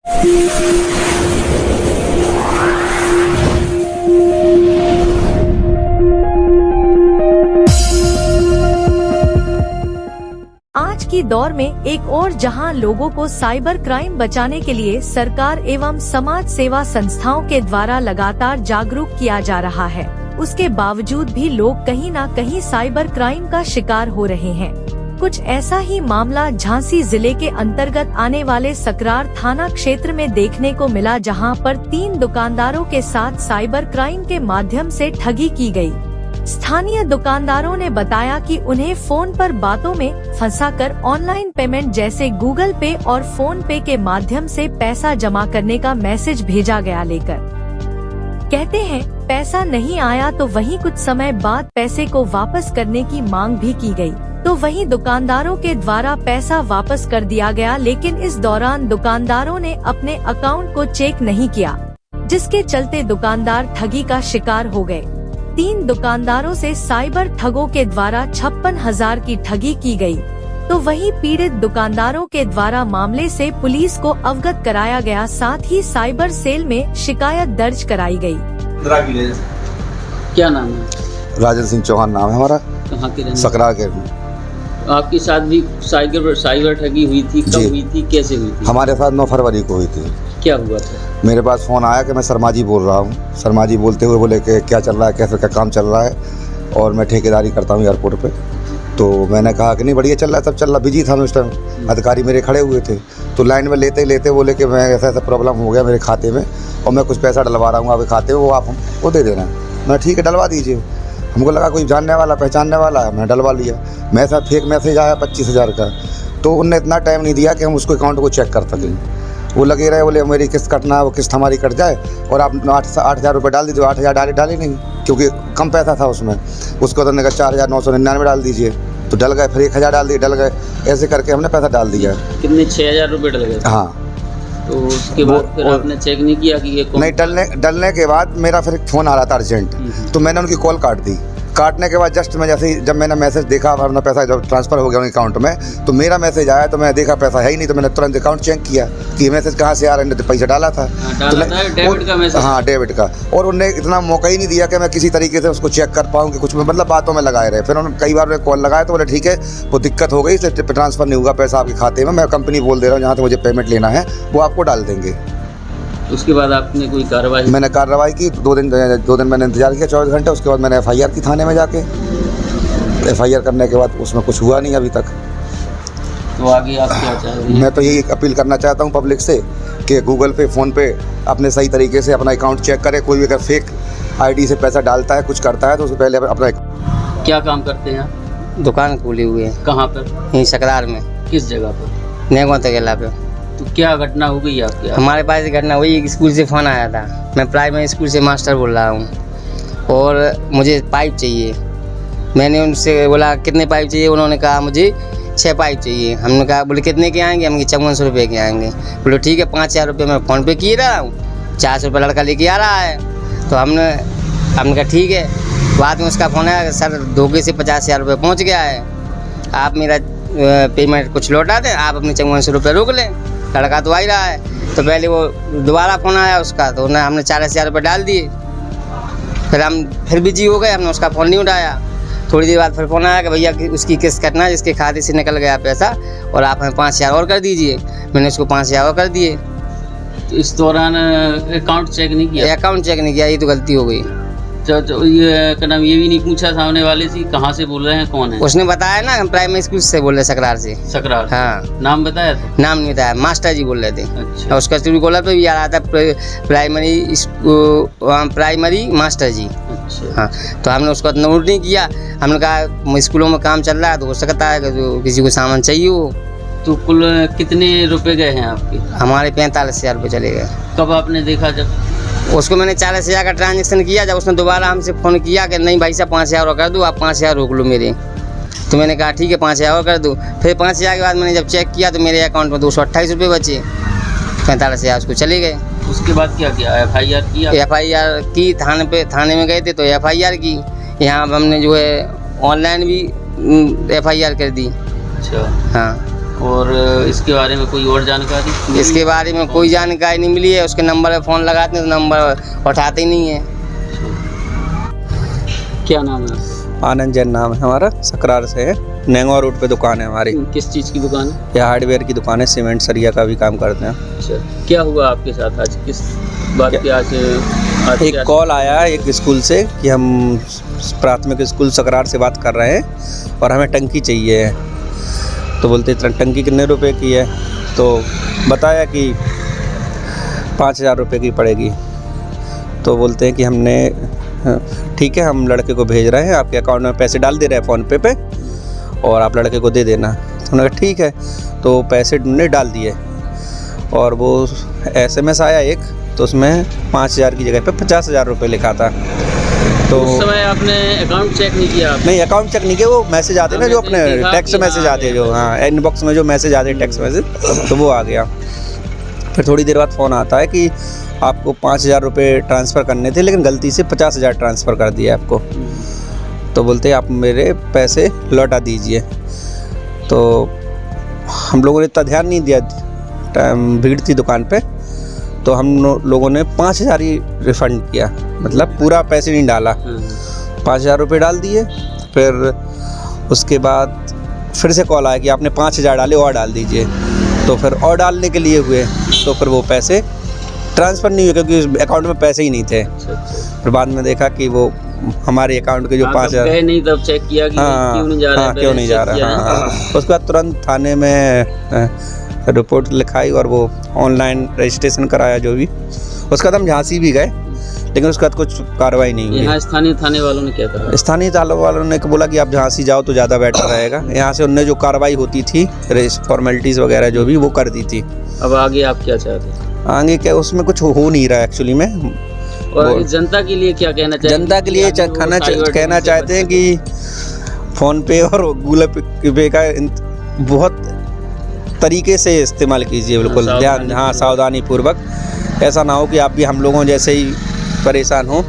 आज की दौर में एक और जहां लोगों को साइबर क्राइम बचाने के लिए सरकार एवं समाज सेवा संस्थाओं के द्वारा लगातार जागरूक किया जा रहा है, उसके बावजूद भी लोग कहीं न कहीं साइबर क्राइम का शिकार हो रहे हैं। कुछ ऐसा ही मामला झांसी जिले के अंतर्गत आने वाले सकरार थाना क्षेत्र में देखने को मिला, जहां पर 3 दुकानदारों के साथ साइबर क्राइम के माध्यम से ठगी की गई। स्थानीय दुकानदारों ने बताया कि उन्हें फोन पर बातों में फंसाकर ऑनलाइन पेमेंट जैसे गूगल पे और फोन पे के माध्यम से पैसा जमा करने का मैसेज भेजा गया। लेकर कहते हैं पैसा नहीं आया तो वहीं कुछ समय बाद पैसे को वापस करने की मांग भी की गई, तो वहीं दुकानदारों के द्वारा पैसा वापस कर दिया गया। लेकिन इस दौरान दुकानदारों ने अपने अकाउंट को चेक नहीं किया, जिसके चलते दुकानदार ठगी का शिकार हो गए। 3 दुकानदारों से साइबर ठगों के द्वारा 56,000 की ठगी की गई, तो वहीं पीड़ित दुकानदारों के द्वारा मामले से पुलिस को अवगत कराया गया, साथ ही साइबर सेल में शिकायत दर्ज कराई गई। क्या नाम है? राजन सिंह चौहान नाम है हमारा। कहाँ के रहने? सकरार के। आपके साथ भी साइबर ठगी हुई थी? कब हुई थी, कैसे हुई थी? हमारे साथ 9 फरवरी को हुई थी। क्या हुआ था? मेरे पास फ़ोन आया कि मैं शर्मा जी बोल रहा हूँ। शर्मा जी बोलते हुए बोले कि क्या चल रहा है, कैसे का काम चल रहा है, और मैं ठेकेदारी करता हूँ एयरपोर्ट पे। तो मैंने कहा कि नहीं बढ़िया चल रहा है, सब चल रहा। बिजी था मैं उस टाइम, अधिकारी मेरे खड़े हुए थे। तो लाइन में लेते लेते बोले कि मैं ऐसा ऐसा प्रॉब्लम हो गया मेरे खाते में और मैं कुछ पैसा डलवा रहा हूँ आपके खाते में, वो आप हमको दे देना। मैं ठीक है डलवा दीजिए। हमको लगा कोई जानने वाला पहचानने वाला है, मैं डलवा लिया। मेरे साथ फेक मैसेज आया 25,000 का, तो उनने इतना टाइम नहीं दिया कि हम उसको अकाउंट को चेक कर सकें। वो लगे रहे, बोले मेरी किस्त कटना है, वो किस्त हमारी कट जाए और आप 8,000 रुपये डाल दीजिए। 8,000 डाले नहीं, क्योंकि कम पैसा था उसमें। उसको तो उन्होंने कहा 4,999 डाल दीजिए, तो डल गए। फिर 1,000 डाल दिए, डल गए। ऐसे करके हमने पैसा डाल दिया। कितने? 6,000 रुपये डल गए? हाँ। तो उसके बाद फिर आपने चेक नहीं किया कि ये कौन? नहीं, डलने के बाद मेरा फिर एक फ़ोन आ रहा था अर्जेंट, तो मैंने उनकी कॉल काट दी। काटने के बाद जस्ट मैं जैसे ही जब मैंने मैसेज देखा अपना पैसा जब ट्रांसफ़र हो गया उनके अकाउंट में, तो मेरा मैसेज आया, तो मैं देखा पैसा है ही नहीं, तो मैंने तुरंत अकाउंट चेक किया कि ये मैसेज कहाँ से आ रहा है। तो पैसा डाला था, डेबिट का मैसेज। हाँ, डेबिट का। और उन्होंने इतना मौका ही नहीं दिया कि मैं किसी तरीके से उसको चेक कर पाऊँ कि कुछ, मतलब बातों में लगाए रहे। फिर उन्होंने कई बार कॉल लगाया तो बोले ठीक है वो दिक्कत हो गई, इसलिए ट्रांसफ़र नहीं होगा पैसा आपके खाते में, मैं कंपनी बोल दे रहा हूँ जहाँ से मुझे पेमेंट लेना है वो आपको डाल देंगे। उसके बाद आपने कोई कार्रवाई? मैंने कार्रवाई की। 2 दिन मैंने इंतजार किया, 24 घंटे। उसके बाद मैंने FIR की थाने में जाके। FIR करने के बाद उसमें कुछ हुआ नहीं अभी तक। तो आगे आप क्या चाह रहे हैं? मैं तो यही अपील करना चाहता हूँ पब्लिक से कि गूगल पे, फ़ोन पे अपने सही तरीके से अपना अकाउंट चेक करे। कोई भी अगर फेक ID से पैसा डालता है, कुछ करता है, तो उससे पहले अपना। क्या काम करते हैं आप? दुकान खोली हुई है। कहाँ पर? यहीं सकरार में। किस जगह पर? नेगों तकेला पे। तो क्या घटना हो गई आपके? हमारे पास घटना हुई, स्कूल से फ़ोन आया था। मैं प्राइमरी स्कूल से मास्टर बोल रहा हूँ और मुझे पाइप चाहिए। मैंने उनसे बोला कितने पाइप चाहिए? उन्होंने कहा मुझे 6 पाइप चाहिए। हमने कहा, बोले कितने के आएंगे? हम 5400 रुपये के आएंगे। बोले ठीक है, 5,000 रुपये मैं फ़ोन पे किए रहा हूँ, 400 रुपये लड़का लेके आ रहा है। तो हमने कहा ठीक है। बाद में उसका फ़ोन आया, सर धोखे से 50,000 रुपये पहुँच गया है, आप मेरा पेमेंट कुछ लौटा दें, आप अपने 5400 रुपये रोक लें, लड़का तो आ ही रहा है। तो पहले वो दोबारा फ़ोन आया उसका, तो हमने 40,000 रुपये डाल दिए। फिर बिजी हो गए, हमने उसका फ़ोन नहीं उठाया। थोड़ी देर बाद फिर फ़ोन आया कि भैया उसकी किस्त कटना है, जिसके खाते से निकल गया पैसा, और आप हमें 5,000 और कर दीजिए। मैंने उसको 5,000 और कर दिए। तो इस दौरान अकाउंट चेक नहीं किया? अकाउंट चेक नहीं किया, ये तो गलती हो गई। तो ये क्या नाम, ये भी नहीं पूछा सामने वाले से कहाँ से बोल रहे हैं, कौन है? उसने बताया ना, हम प्राइमरी स्कूल से बोल रहे, सकरार से। सकरार? हाँ। नाम बताया था? नाम नहीं बताया, मास्टर जी बोल रहे थे। अच्छा। उसका ट्रूकॉलर पे भी आ रहा था प्राइमरी मास्टर जी। अच्छा। हाँ, तो हमने उसको नोट नहीं किया। हमने कहा स्कूलों में काम चल रहा है, तो हो सकता है कि जो किसी को सामान चाहिए हो। तो कुल कितने रुपए गए हैं आपके? हमारे 45,000 रुपये चले गए। कब आपने देखा? जब उसको मैंने 40,000 का ट्रांजेक्शन किया, जब उसने दोबारा हमसे फ़ोन किया कि नहीं भाई साहब 5,000 और कर दो, आप 5,000 रोक लो मेरे, तो मैंने कहा ठीक है 5,000 और कर दो। फिर 5,000 के बाद मैंने जब चेक किया तो मेरे अकाउंट में 228 रुपये बचे। 45,000 उसको चले गए। उसके बाद क्या किया? FIR किया? FIR की, थाने में गए थे तो FIR की। यहाँ हमने जो है ऑनलाइन भी FIR कर दी। अच्छा। हाँ। और इसके बारे में कोई और जानकारी? इसके बारे में कोई जानकारी नहीं मिली है। उसके नंबर पे फ़ोन लगाते हैं तो नंबर उठाते ही नहीं है। क्या नाम है? आनंद जैन नाम है हमारा, सकरार से है। नेंगवा रोड पे दुकान है हमारी। किस चीज़ की दुकान है? यह हार्डवेयर की दुकान है, सीमेंट सरिया का भी काम करते हैं। अच्छा, क्या हुआ आपके साथ आज? किस बात की आज एक कॉल आया एक स्कूल से कि हम प्राथमिक स्कूल सकरार से बात कर रहे हैं और हमें टंकी चाहिए है। तो बोलते टंकी कितने रुपए की है? तो बताया कि 5,000 रुपये की पड़ेगी। तो बोलते हैं कि हमने ठीक है, हम लड़के को भेज रहे हैं, आपके अकाउंट में पैसे डाल दे रहे हैं फ़ोनपे पे और आप लड़के को दे देना। तो उन्होंने कहा ठीक है, तो पैसे उन्होंने डाल दिए और वो SMS आया एक, तो उसमें 5,000 की जगह पे 50,000 रुपये लिखा था। तो उस समय आपने अकाउंट चेक नहीं किया? नहीं, अकाउंट चेक नहीं किया। वो मैसेज आते हैं ना जो अपने टेक्स्ट मैसेज आते हैं, जो हाँ इनबॉक्स में जो मैसेज आते हैं टेक्स्ट मैसेज, तो वो आ गया। फिर थोड़ी देर बाद फ़ोन आता है कि आपको 5,000 रुपये ट्रांसफ़र करने थे, लेकिन गलती से 50,000 ट्रांसफ़र कर दिया आपको। तो बोलते आप मेरे पैसे लौटा दीजिए। तो हम लोगों ने इतना ध्यान नहीं दिया, भीड़ थी दुकान पे, तो हम लोगों ने 5,000 ही रिफ़ंड किया, मतलब पूरा पैसे नहीं डाला। 5,000 रुपये डाल दिए। फिर उसके बाद फिर से कॉल आया कि आपने 5,000 डाले और डाल दीजिए। तो फिर और डालने के लिए हुए, तो फिर वो पैसे ट्रांसफ़र नहीं हुए क्योंकि अकाउंट में पैसे ही नहीं थे। फिर बाद में देखा कि वो हमारे अकाउंट के जो 5,000 नहीं, तब चेक किया कि क्यों नहीं जा रहा, क्यों नहीं जा रहा। उसके बाद तुरंत थाने में रिपोर्ट लिखाई और वो ऑनलाइन रजिस्ट्रेशन कराया जो भी। उसके बाद हम झांसी भी गए, लेकिन उसके बाद कुछ कार्रवाई नहीं हुई। यहाँ स्थानीय थाने वालों ने क्या करा? स्थानीय थाने वालों ने बोला कि आप झांसी जाओ तो ज़्यादा बेटर रहेगा। यहाँ से उनने जो कार्रवाई होती थी, फॉर्मेलिटीज़ वगैरह जो भी, वो कर दी थी। अब आगे आप क्या चाहते हैं? आगे क्या, उसमें कुछ हो नहीं रहा एक्चुअली में। और जनता के लिए क्या कहना चाहिए? जनता के लिए कहना चाहते हैं कि फ़ोनपे और गूगल पे का बहुत तरीके से इस्तेमाल कीजिए, बिल्कुल ध्यान, हाँ सावधानी पूर्वक। ऐसा ना हो कि आप भी हम लोगों जैसे ही परेशान हो।